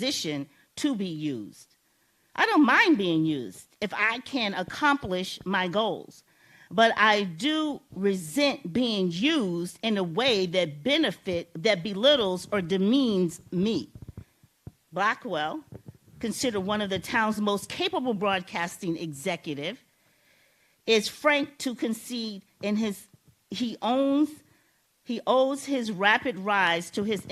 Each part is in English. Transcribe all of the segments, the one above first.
position to be used. I don't mind being used if I can accomplish my goals, but I do resent being used in a way that belittles or demeans me. Blackwell, considered one of the town's most capable broadcasting executive, is frank to concede in he owes his rapid rise to his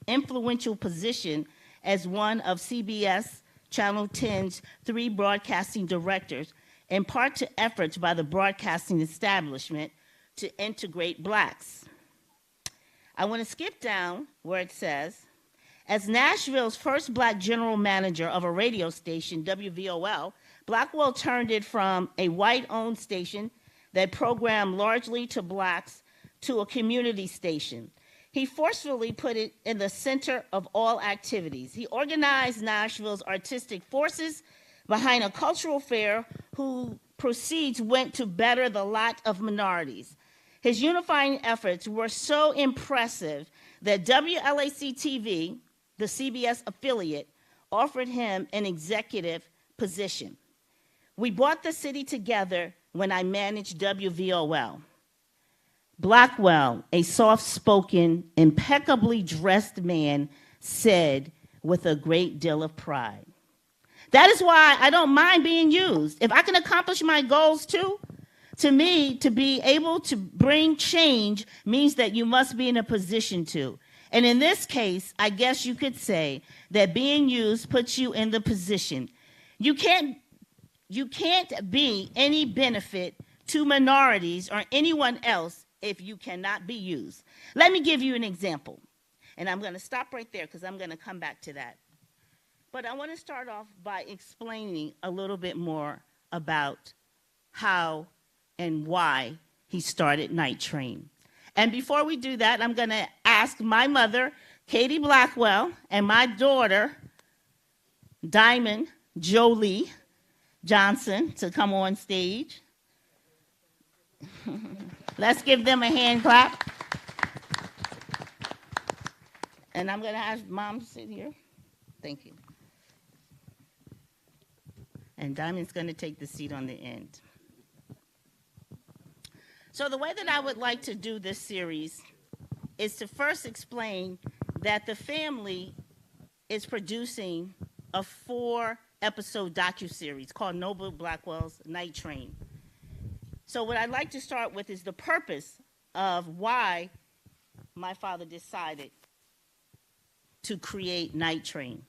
influential position as one of CBS Channel 10's 3 broadcasting directors, in part to efforts by the broadcasting establishment to integrate blacks. I want to skip down where it says, as Nashville's first black general manager of a radio station, WVOL, Blackwell turned it from a white-owned station that programmed largely to blacks to a community station. He forcefully put it in the center of all activities. He organized Nashville's artistic forces behind a cultural fair whose proceeds went to better the lot of minorities. His unifying efforts were so impressive that WLAC-TV, the CBS affiliate, offered him an executive position. We brought the city together when I managed WVOL. Blackwell, a soft-spoken, impeccably dressed man, said with a great deal of pride. That is why I don't mind being used. If I can accomplish my goals too, to me, to be able to bring change means that you must be in a position to. And in this case, I guess you could say that being used puts you in the position. You can't be any benefit to minorities or anyone else if you cannot be used. Let me give you an example. And I'm going to stop right there because I'm going to come back to that. But I want to start off by explaining a little bit more about how and why he started Night Train. And before we do that, I'm going to ask my mother, Katie Blackwell, and my daughter, Diamond Jolie Johnson, to come on stage. Let's give them a hand clap. And I'm going to ask Mom to sit here. Thank you. And Diamond's going to take the seat on the end. So the way that I would like to do this series is to first explain that the family is producing a 4-episode docuseries called Noble Blackwell's Night Train. So what I'd like to start with is the purpose of why my father decided to create Night Train.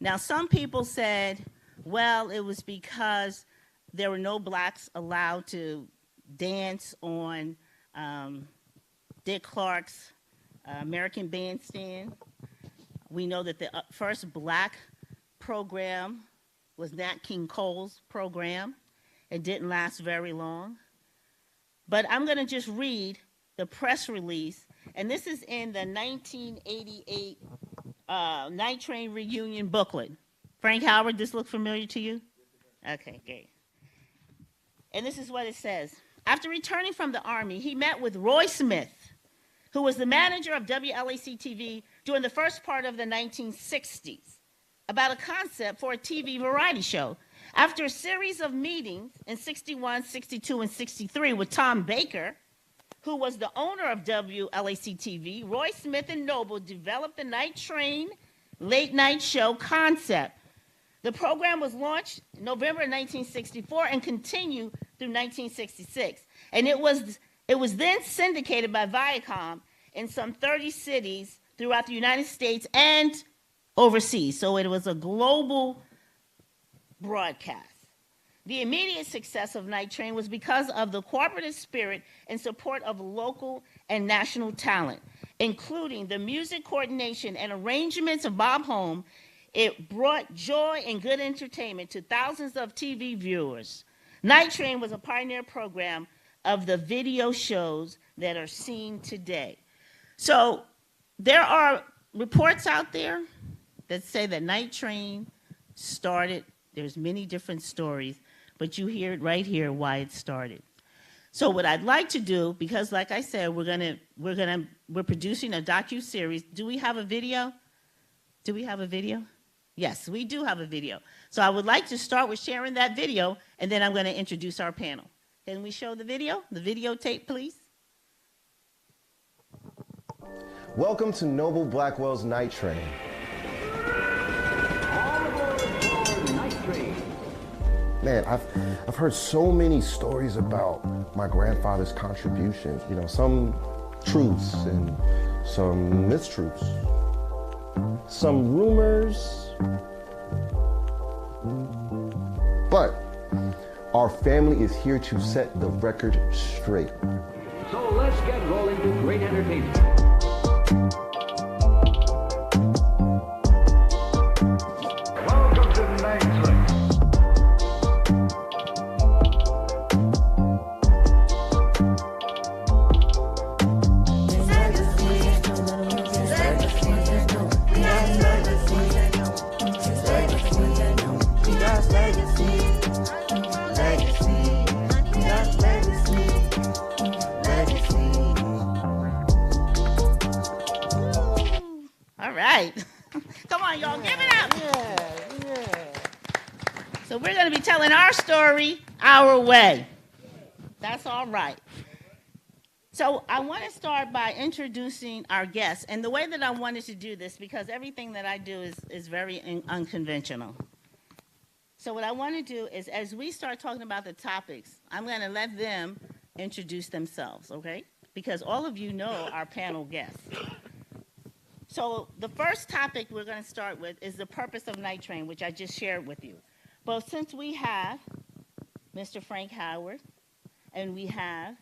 Now, some people said, well, it was because there were no blacks allowed to dance on Dick Clark's American Bandstand. We know that the first black program was Nat King Cole's program. It didn't last very long. But I'm going to just read the press release, and this is in the 1988 Night Train reunion booklet. Frank Howard, this look familiar to you? Okay, great. And this is what it says. After returning from the Army, he met with Roy Smith, who was the manager of WLAC-TV during the first part of the 1960s, about a concept for a TV variety show. After a series of meetings in 61, 62, and 63 with Tom Baker, who was the owner of WLAC-TV, Roy Smith and Noble developed the Night Train late night show concept. The program was launched in November 1964 and continued through 1966. And it was then syndicated by Viacom in some 30 cities throughout the United States and overseas. So it was a global broadcast. The immediate success of Night Train was because of the cooperative spirit and support of local and national talent, including the music coordination and arrangements of Bob Home. It brought joy and good entertainment to thousands of TV viewers. Night Train was a pioneer program of the video shows that are seen today. So there are reports out there that say that Night Train started. There's many different stories, but you hear it right here why it started. So what I'd like to do, because like I said, we're producing a docu-series. Do we have a video? Do we have a video? Yes, we do have a video. So I would like to start with sharing that video, and then I'm going to introduce our panel. Can we show the video? The videotape, please. Welcome to Noble Blackwell's Night Train. All aboard for Night Train. Man, I've heard so many stories about my grandfather's contributions. You know, some truths and some mistruths, some rumors. But our family is here to set the record straight. So let's get rolling to great entertainment. Welcome to Night Train. All right. Come on, y'all, give it up. So we're going to be telling our story our way. That's all right. So I want to start by introducing our guests. And the way that I wanted to do this, because everything that I do is very unconventional. So what I want to do is, as we start talking about the topics, I'm going to let them introduce themselves, okay? Because all of you know our panel guests. So the first topic we're going to start with is the purpose of Night Train, which I just shared with you. But since we have Mr. Frank Howard and we have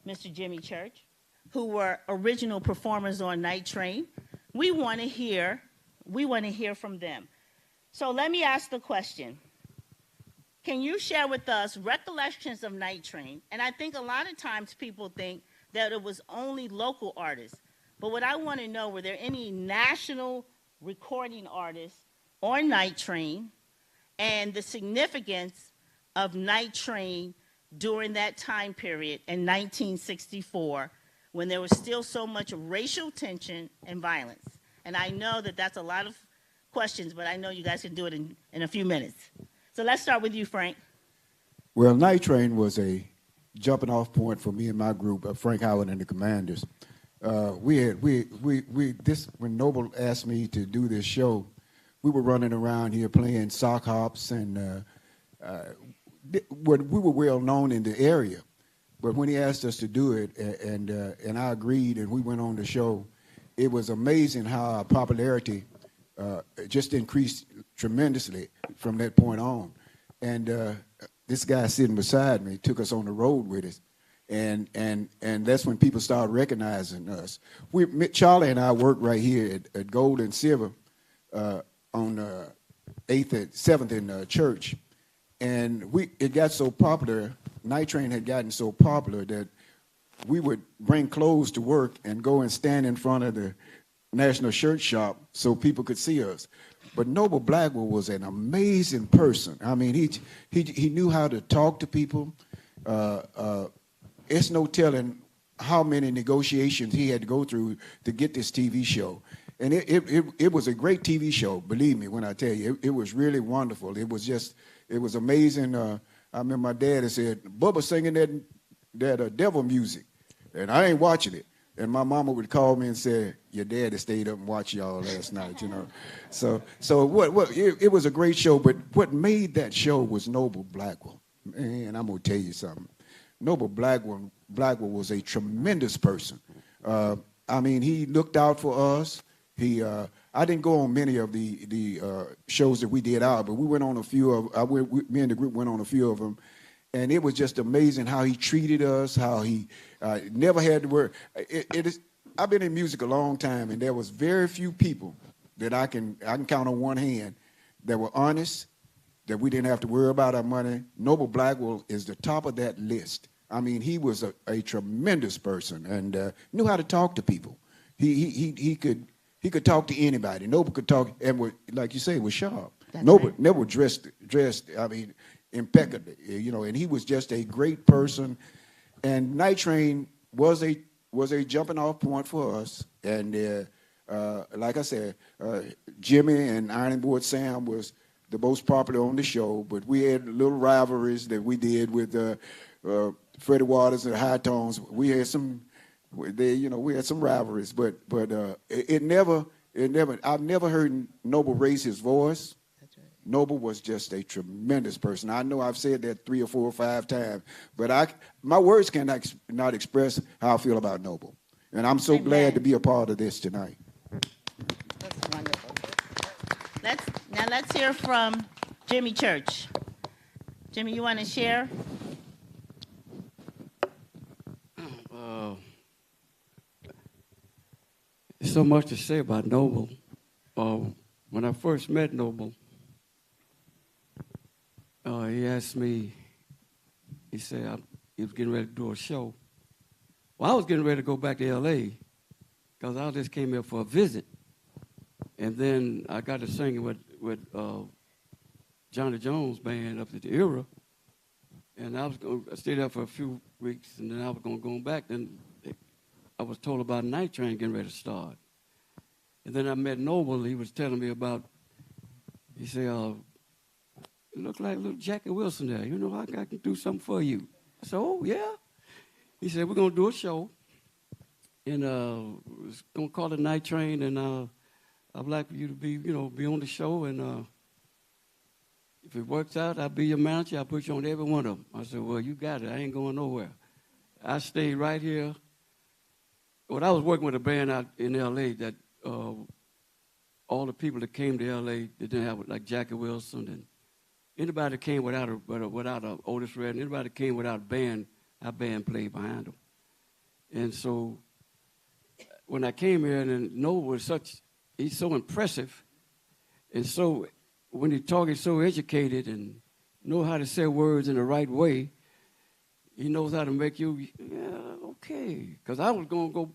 Mr. Jimmy Church, who were original performers on Night Train, we want to hear from them. So let me ask the question. Can you share with us recollections of Night Train? And I think a lot of times people think that it was only local artists. But what I want to know, were there any national recording artists on Night Train, and the significance of Night Train during that time period in 1964, when there was still so much racial tension and violence? And I know that that's a lot of questions, but I know you guys can do it in a few minutes. So let's start with you, Frank. Well, Night Train was a jumping off point for me and my group, Frank Howard and the Commanders. When Noble asked me to do this show, we were running around here playing sock hops, and we were well known in the area. But when he asked us to do it, and I agreed, and we went on the show, it was amazing how our popularity just increased tremendously from that point on. And this guy sitting beside me took us on the road with us. And that's when people started recognizing us. Charlie and I worked right here at Gold and Silver on 8th and 7th in Church. And it got so popular, Night Train had gotten so popular that we would bring clothes to work and go and stand in front of the National Shirt Shop so people could see us. But Noble Blackwell was an amazing person. I mean, he knew how to talk to people. It's no telling how many negotiations he had to go through to get this TV show. And it was a great TV show, believe me when I tell you. It was really wonderful. It was amazing. I remember my dad had said, Bubba singing that devil music, and I ain't watching it. And my mama would call me and say, your daddy stayed up and watched y'all last night, you know. So it was a great show, but what made that show was Noble Blackwell. Man, I'm going to tell you something. Noble Blackwell was a tremendous person. I mean, he looked out for us. I didn't go on many of the shows that we did out, but we went on a few of. Me and the group went on a few of them, and it was just amazing how he treated us. How he never had to worry. I've been in music a long time, and there was very few people that I can count on one hand that were honest, that we didn't have to worry about our money. Noble Blackwell is the top of that list. I mean, he was a tremendous person and knew how to talk to people. He could talk to anybody. Noble could talk, and like you say, was sharp. Noble right. Never dressed. I mean, impeccably. You know, and he was just a great person. And Night Train was a jumping off point for us. And Like I said, Jimmy and Iron Board Sam was the most popular on the show, but we had little rivalries that we did with Freddie Waters and the High Tones. We had some, we had some rivalries, but it never. I've never heard Noble raise his voice. That's right. Noble was just a tremendous person. I know I've said that 3 or 4 or 5 times, but my words cannot not express how I feel about Noble. And I'm so glad to be a part of this tonight. That's wonderful. Let's hear from Jimmy Church. Jimmy, you want to share? So much to say about Noble. When I first met Noble, he asked me, he said he was getting ready to do a show. Well, I was getting ready to go back to L.A. because I just came here for a visit. And then I got to singing with Johnny Jones' band up at the Era. And I was going to stay there for a few weeks, and then I was going to go back. Then I was told about Night Train getting ready to start. And then I met Noble. He was telling me about, he said, it looked like little Jackie Wilson there. You know, I can do something for you. I said, oh, yeah? He said, we're going to do a show. And it's going to call it Night Train. And I'd like for you to be on the show. And if it works out, I'll be your manager. I'll put you on every one of them. I said, well, you got it. I ain't going nowhere. I stayed right here. Well, I was working with a band out in L.A. that all the people that came to L.A. they didn't have, like Jackie Wilson and anybody that came without a Otis Redding, anybody that came without a band, our band played behind them. And so when I came here, and Noah was he's so impressive, and so when he talks, he's so educated and know how to say words in the right way. He knows how to make you, yeah, okay. Because I was going to go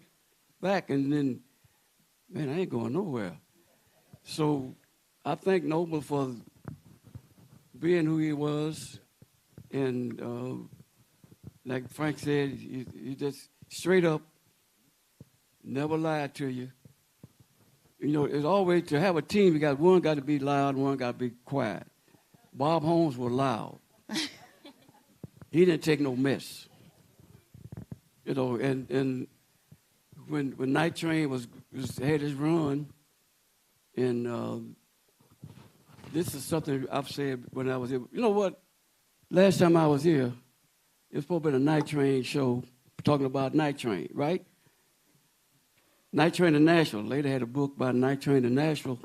back, and then, man, I ain't going nowhere. So I thank Noble for being who he was. And like Frank said, he just straight up never lied to you. You know, it's always, to have a team, you got one got to be loud, one got to be quiet. Bob Holmes was loud. He didn't take no mess. You know, and when Night Train had his run, and this is something I've said when I was here. You know what? Last time I was here, it was supposed to be a Night Train show talking about Night Train, right? Night Train to Nashville. Later had a book about Night Train to Nashville.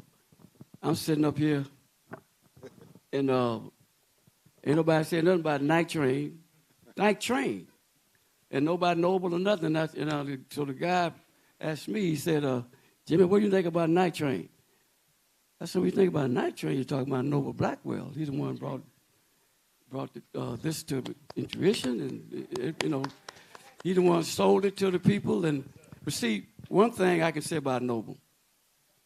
I'm sitting up here, and ain't nobody said nothing about Night Train. Night Train. And nobody Noble or nothing. So the guy asked me, he said, Jimmy, what do you think about Night Train? I said, what do you think about Night Train? You're talking about Noble Blackwell. He's the one brought this to intuition, and he's the one sold it to the people. But see, one thing I can say about Noble,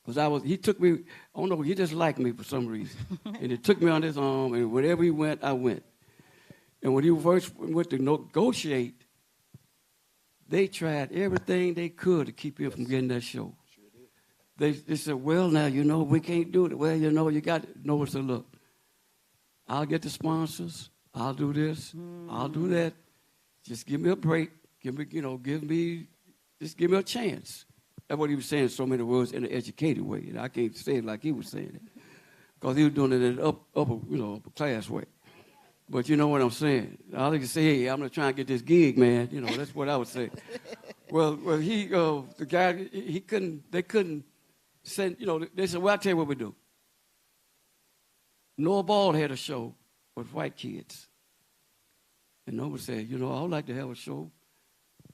because he took me, I don't know, he just liked me for some reason. And he took me on his arm, and wherever he went, I went. And when he first went to negotiate, they tried everything they could to keep him from getting that show. They said, well, now, we can't do it. Well, you got it. Noble said, look, I'll get the sponsors. I'll do this. I'll do that. Just give me a break. Just give me a chance. That's what he was saying in so many words in an educated way. And I can't say it like he was saying it, because he was doing it in an upper class way. But you know what I'm saying. I like to say, hey, I'm gonna try and get this gig, man. That's what I would say. well, he, the guy, they couldn't send. They said, well, I'll tell you what we do. Noah Ball had a show with white kids, and Noah said, I would like to have a show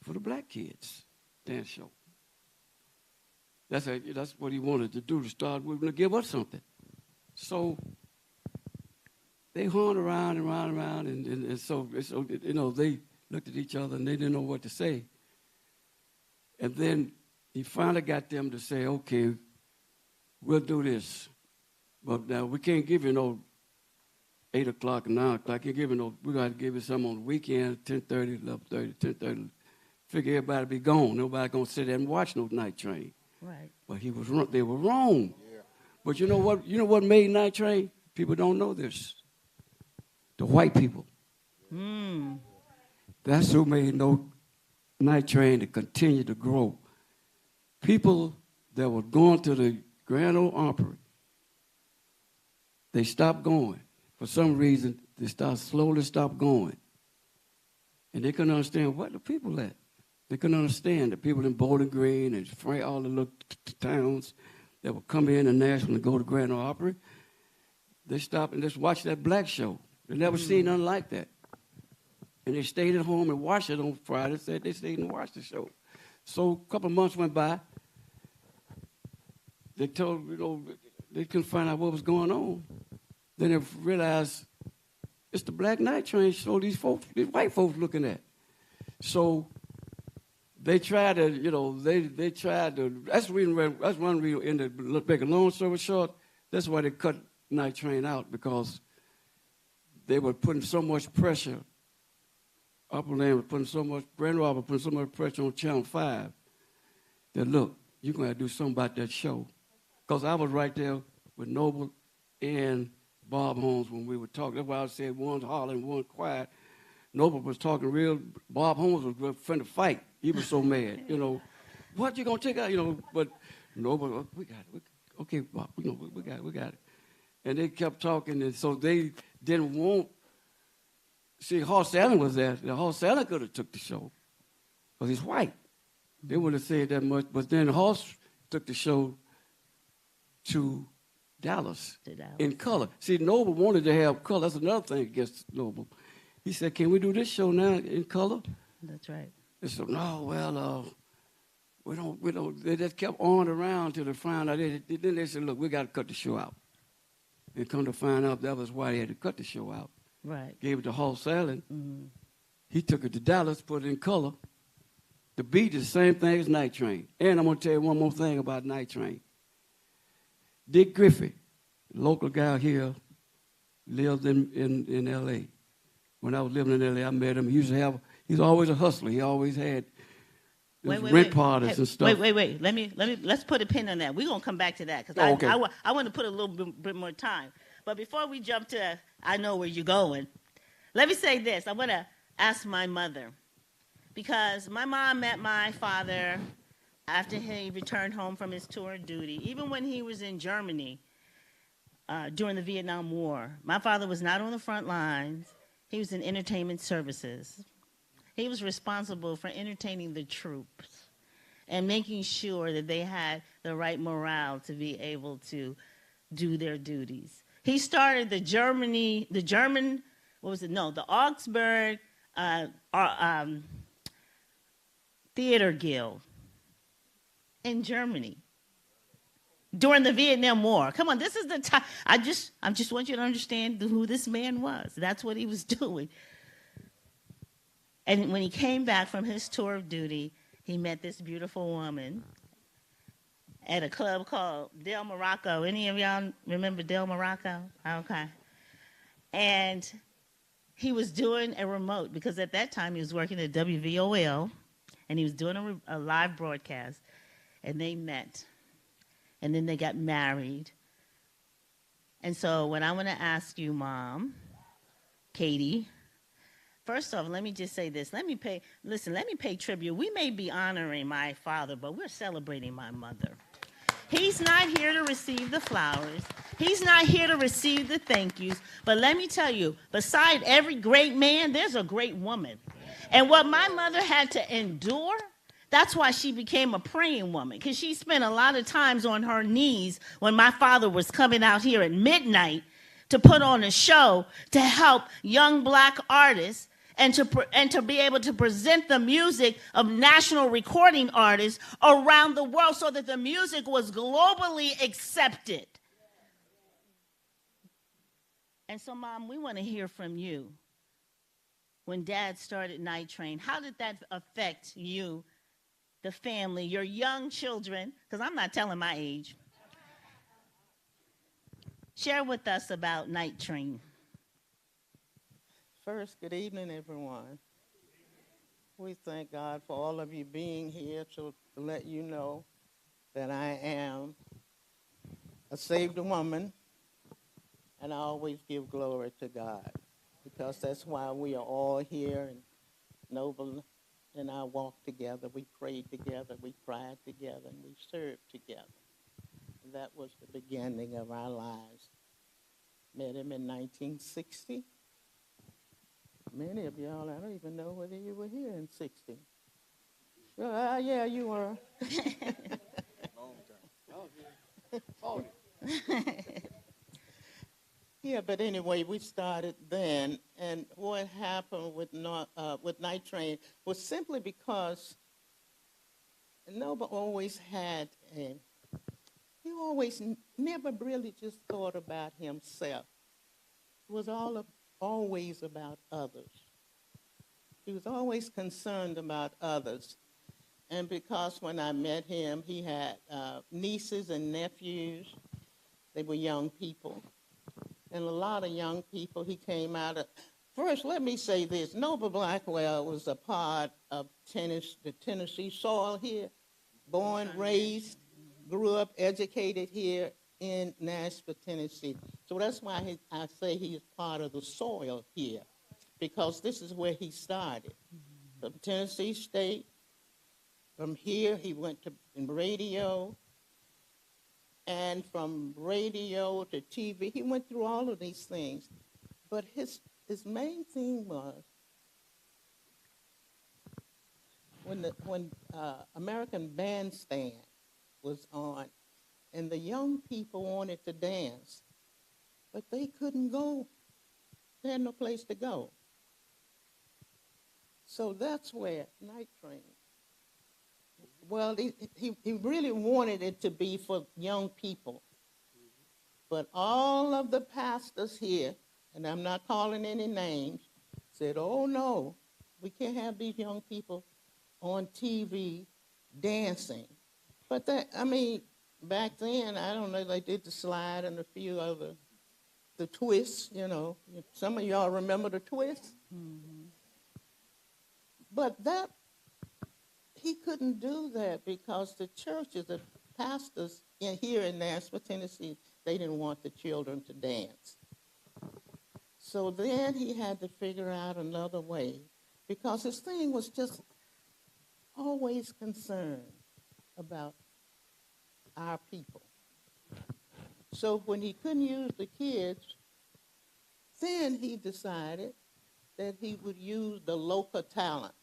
for the black kids, dance show. That's what he wanted to do, to start with, to give us something. So they hung around and so they looked at each other and they didn't know what to say. And then he finally got them to say, okay, we'll do this. But now we can't give you 8 o'clock and 9 o'clock. We got to give you some on the weekend, 10:30, 11:30, 10:30. Figure everybody be gone. Nobody going to sit there and watch no Night Train. Right. But he was wrong. They were wrong. Yeah. But you know what? You know what made Night Train? People don't know this. The white people. Mm. That's who made no Night Train to continue to grow. People that were going to the Grand Ole Opry, they stopped going. For some reason, they slowly stopped going. And they couldn't understand what the people at. They couldn't understand the people in Bowling Green and all the little towns that would come in Nashville and go to Grand Ole Opry. They stopped and just watched that black show. They never seen nothing like that. And they stayed at home and watched it on Friday. Said they stayed and watched the show. So a couple of months went by. They told, they couldn't find out what was going on. Then they realized it's the Black Night Train show these white folks looking at. So they tried to, they tried to, that's one reason, make a long story short, that's why they cut Night Train out, because they were putting so much pressure, Upperland was putting so much, Grand Rapids was putting so much pressure on Channel 5 that, look, you're going to do something about that show. Because I was right there with Noble and Bob Holmes when we were talking. That's why I said one's hollering, one's quiet. Noble was talking real. Bob Holmes was finna fight. He was so mad, What you gonna take out, But Noble, oh, we got it. Okay, Bob, we got it. And they kept talking, and so they didn't want. See, Hoss Allen was there. Hoss Allen could have took the show, because he's white. They wouldn't have said that much. But then Hoss took the show to Dallas in color. See, Noble wanted to have color. That's another thing against Noble. He said, "Can we do this show now in color?" That's right. They said, "No, well, we don't." They just kept on around till they found out. Then they said, "Look, we got to cut the show out." And come to find out, that was why they had to cut the show out. Right. Gave it to Hoss Allen. Mm-hmm. He took it to Dallas, put it in color. The beat is the same thing as Night Train. And I'm going to tell you one more thing about Night Train. Dick Griffey, local guy here, lived in L.A. When I was living in L.A., I met him. He's always a hustler. He always had rent parties and stuff. Wait. Let's put a pin on that. We're going to come back to that, because I want to put a little bit more time. But before we jump to, I know where you're going, let me say this. I want to ask my mother, because my mom met my father after he returned home from his tour of duty, even when he was in Germany during the Vietnam War. My father was not on the front lines. He was in entertainment services. He was responsible for entertaining the troops and making sure that they had the right morale to be able to do their duties. He started the Augsburg Theater Guild in Germany during the Vietnam War. Come on, this is the time. I just want you to understand who this man was. That's what he was doing. And when he came back from his tour of duty, he met this beautiful woman at a club called Del Morocco. Any of y'all remember Del Morocco? Okay. And he was doing a remote, because at that time he was working at WVOL, and he was doing a live broadcast. And they met. And then they got married. And so what I want to ask you, Mom, Katie, first off, let me just say this. Let me pay tribute. We may be honoring my father, but we're celebrating my mother. He's not here to receive the flowers. He's not here to receive the thank yous. But let me tell you, beside every great man, there's a great woman. And what my mother had to endure, that's why she became a praying woman, because she spent a lot of times on her knees when my father was coming out here at midnight to put on a show to help young black artists and to be able to present the music of national recording artists around the world so that the music was globally accepted. And so, Mom, we want to hear from you. When Dad started Night Train, how did that affect you, the family, your young children? Because I'm not telling my age. Share with us about Night Train. First, good evening, everyone. We thank God for all of you being here to let you know that I am a saved woman, and I always give glory to God because that's why we are all here. And Noble and I walked together, we prayed together, we cried together, and we served together. And that was the beginning of our lives. Met him in 1960. Many of y'all, I don't even know whether you were here in 60. Yeah, you were. Yeah, but anyway, we started then, and what happened with Night Train was simply because Noble always had he always never really just thought about himself. It was always about others. He was always concerned about others. And because when I met him, he had nieces and nephews. They were young people. And a lot of young people he came out of. First, let me say this. Noble Blackwell was a part of the Tennessee soil here, born, raised, grew up, educated here in Nashville, Tennessee. So that's why I say he is part of the soil here, because this is where he started. From Tennessee State. From here, he went to radio, and from radio to TV, he went through all of these things. But his main thing was when American Bandstand was on, and the young people wanted to dance, but they couldn't go. They had no place to go. So that's where Night Train. Well, he really wanted it to be for young people. But all of the pastors here, and I'm not calling any names, said, oh, no, we can't have these young people on TV dancing. But back then, I don't know, they did the slide and a few other, the twists, you know. Some of y'all remember the twists? Mm-hmm. But he couldn't do that because the churches, the pastors here in Nashville, Tennessee, they didn't want the children to dance. So then he had to figure out another way because his thing was just always concerned about our people. So when he couldn't use the kids, then he decided that he would use the local talent.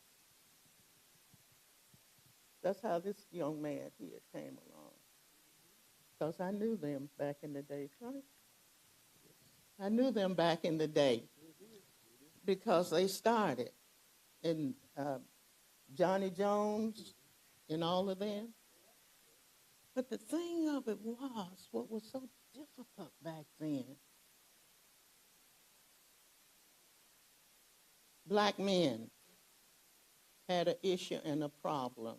That's how this young man here came along. Because I knew them back in the day, right? I knew them back in the day because they started in Johnny Jones and all of them. But the thing of it was, what was so difficult back then, black men had an issue and a problem.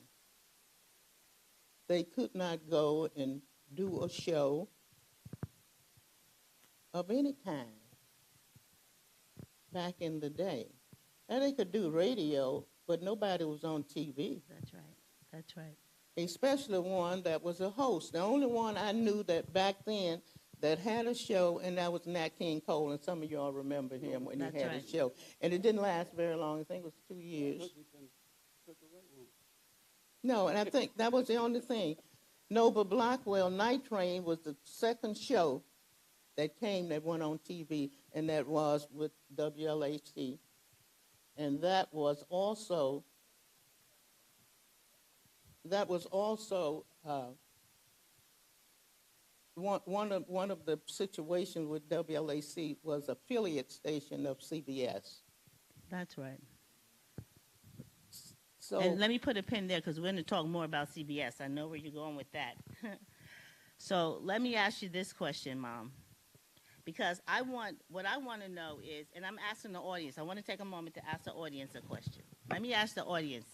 They could not go and do a show of any kind back in the day. And they could do radio, but nobody was on TV. That's right. That's right. Especially one that was a host. The only one I knew that back then that had a show, and that was Nat King Cole, and some of y'all remember him when That's he had right. a show. And it didn't last very long. I think it was 2 years. No, and I think that was the only thing. Noble Blackwell, Night Train was the second show that went on TV, and that was with WLAC. And that was also one of the situations with WLAC was affiliate station of CBS. That's right. So, and let me put a pin there because we're going to talk more about CBS. I know where you're going with that. So let me ask you this question, Mom, because what I want to know is, and I'm asking the audience, I want to take a moment to ask the audience a question. Let me ask the audience,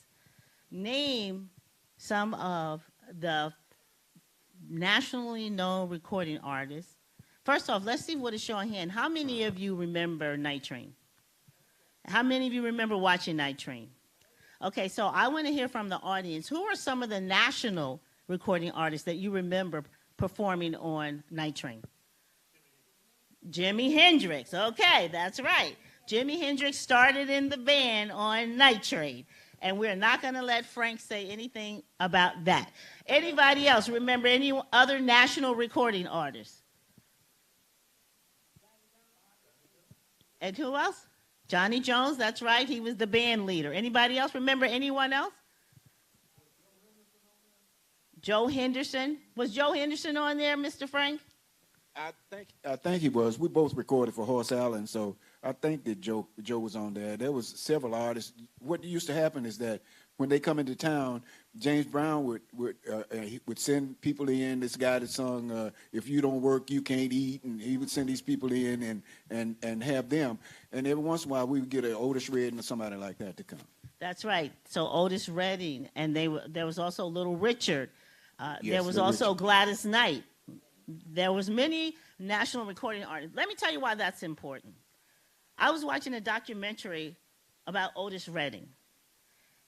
name some of the nationally known recording artists. First off, let's see what is showing hand. How many of you remember Night Train? How many of you remember watching Night Train? Okay, so I want to hear from the audience. Who are some of the national recording artist that you remember performing on Night Train? Jimi Hendrix. Okay, that's right. Jimi Hendrix started in the band on Night Train. And we're not going to let Frank say anything about that. Anybody else remember any other national recording artists? And who else? Johnny Jones, that's right. He was the band leader. Anybody else remember anyone else? Joe Henderson. Was Joe Henderson on there, Mr. Frank? I think he was. We both recorded for Horse Allen, so I think that Joe was on there. There was several artists. What used to happen is that when they come into town, James Brown would send people in. This guy that sung "If You Don't Work, You Can't Eat," and he would send these people in and have them. And every once in a while, we would get an Otis Redding or somebody like that to come. That's right. So Otis Redding, and there was also Little Richard. Yes, there was Little also Richard. Gladys Knight. There was many national recording artists. Let me tell you why that's important. I was watching a documentary about Otis Redding,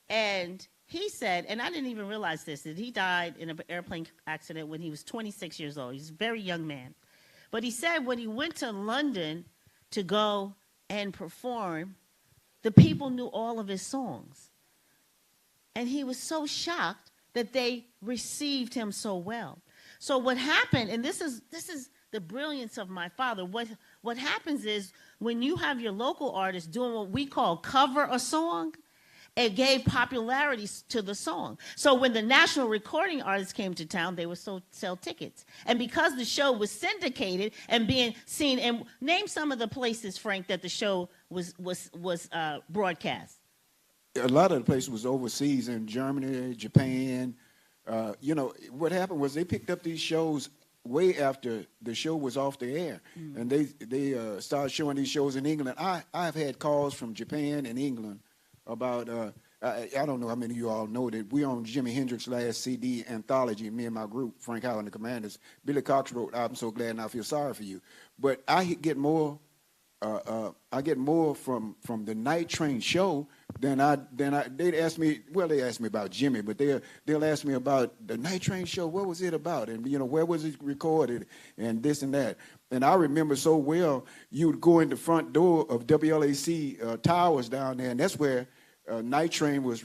and he said, and I didn't even realize this, that he died in an airplane accident when he was 26 years old. He's a very young man. But he said when he went to London to go and perform, the people knew all of his songs. And he was so shocked that they received him so well. So what happened, and this is the brilliance of my father, what happens is when you have your local artists doing what we call cover a song, it gave popularity to the song. So when the national recording artists came to town, they would sell tickets. And because the show was syndicated and being seen, and name some of the places, Frank, that the show was broadcast. A lot of the places was overseas in Germany, Japan. What happened was they picked up these shows way after the show was off the air, and they started showing these shows in England. I've had calls from Japan and England about I don't know how many of you all know that we on Jimi Hendrix's last CD anthology. Me and my group, Frank Howard and the Commanders. Billy Cox wrote "I'm So Glad and I Feel Sorry for You," but I get more. I get more from the Night Train show than they'd ask me. Well, they asked me about Jimmy, but they'll ask me about the Night Train show. What was it about? And where was it recorded? And this and that. And I remember so well. You would go in the front door of WLAC Towers down there, and that's where Night Train was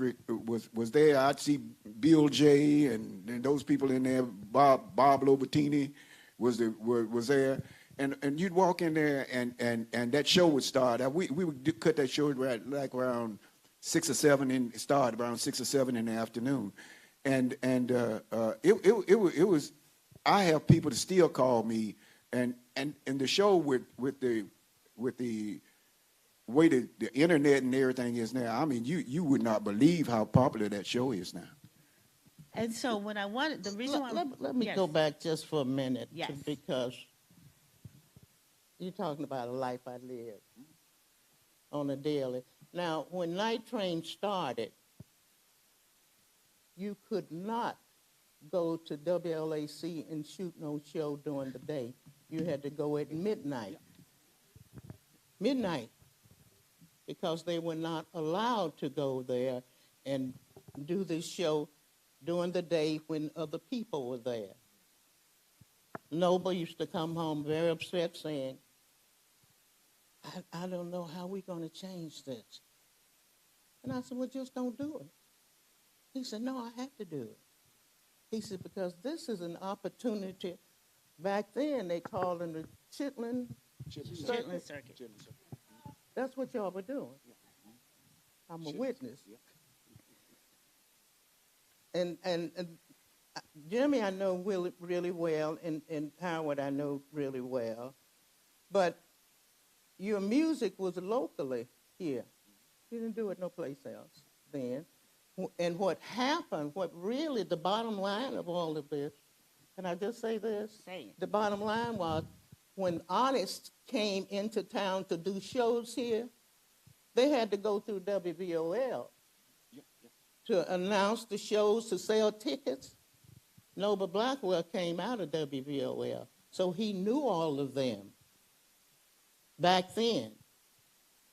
there. I'd see Bill J. and those people in there. Bob Lobertini was there. And you'd walk in there, and that show would start. We would cut that show like around 6 or 7 and start around 6 or 7 in the afternoon, and it was. I have people that still call me, and the show with the way the internet and everything is now. I mean, you would not believe how popular that show is now. And so when I wanted the reason why Let me yes. go back just for a minute, Yes. because you're talking about a life I lived on a daily. Now, when Night Train started, you could not go to WLAC and shoot no show during the day. You had to go at midnight. Midnight, because they were not allowed to go there and do this show during the day when other people were there. Noble used to come home very upset saying, I don't know how we're going to change this. And I said, well, just don't do it. He said, no, I have to do it. He said, because this is an opportunity. Back then, they called it the Chitlin Circuit. That's what y'all were doing. I'm a witness. And Jimmy I know really well, and Howard I know really well. But your music was locally here. You didn't do it no place else then. And what happened, what really the bottom line of all of this, can I just say this? Say it. The bottom line was when artists came into town to do shows here, they had to go through WVOL to announce the shows, to sell tickets. Noble Blackwell came out of WVOL, so he knew all of them back then.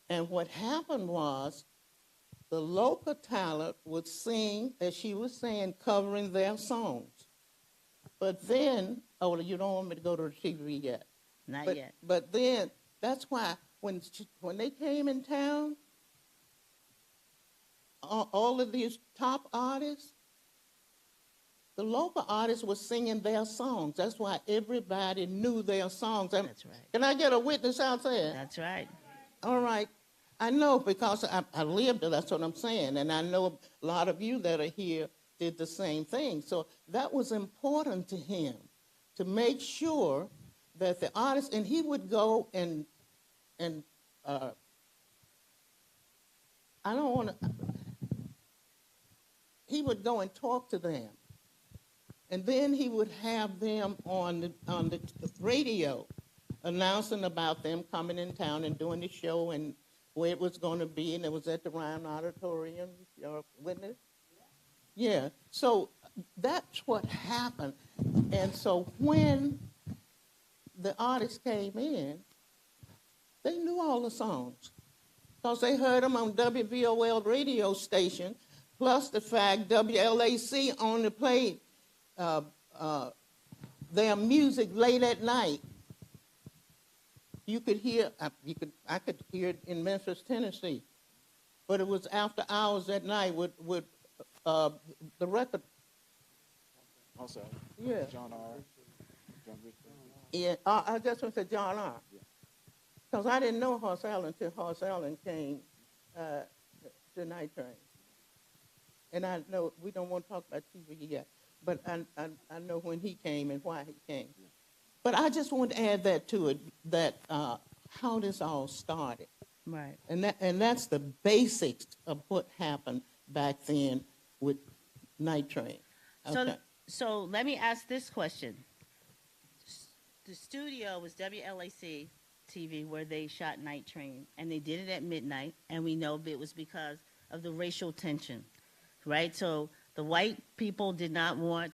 And what happened was the local talent would sing, as she was saying, covering their songs. But then, oh, you don't want me to go to the TV yet. Not yet. But then, that's why when they came in town, all of these top artists, the local artists were singing their songs. That's why everybody knew their songs. That's right. Can I get a witness out there? That's right. All right. I know because I lived it. That's what I'm saying. And I know a lot of you that are here did the same thing. So that was important to him to make sure that the artist, and he would go and I don't want to, he would go and talk to them. And then he would have them on the radio announcing about them coming in town and doing the show and where it was going to be, and it was at the Ryan Auditorium, wasn't it? Yeah. So that's what happened. And so when the artists came in, they knew all the songs because they heard them on WVOL radio station, plus the fact WLAC only played their music late at night. You could hear, I could hear it in Memphis, Tennessee, but it was after hours at night with the record. Also, Yeah. John R. John Richard. Yeah, I just want to say John R. Because I didn't know Horace Allen until Horace Allen came to Night Train. And I know we don't want to talk about TV yet, but I know when he came and why he came. But I just want to add that to it, that how this all started. Right. And that's the basics of what happened back then with Night Train. Okay. So let me ask this question. The studio was WLAC TV where they shot Night Train, and they did it at midnight, and we know it was because of the racial tension, right? So the white people did not want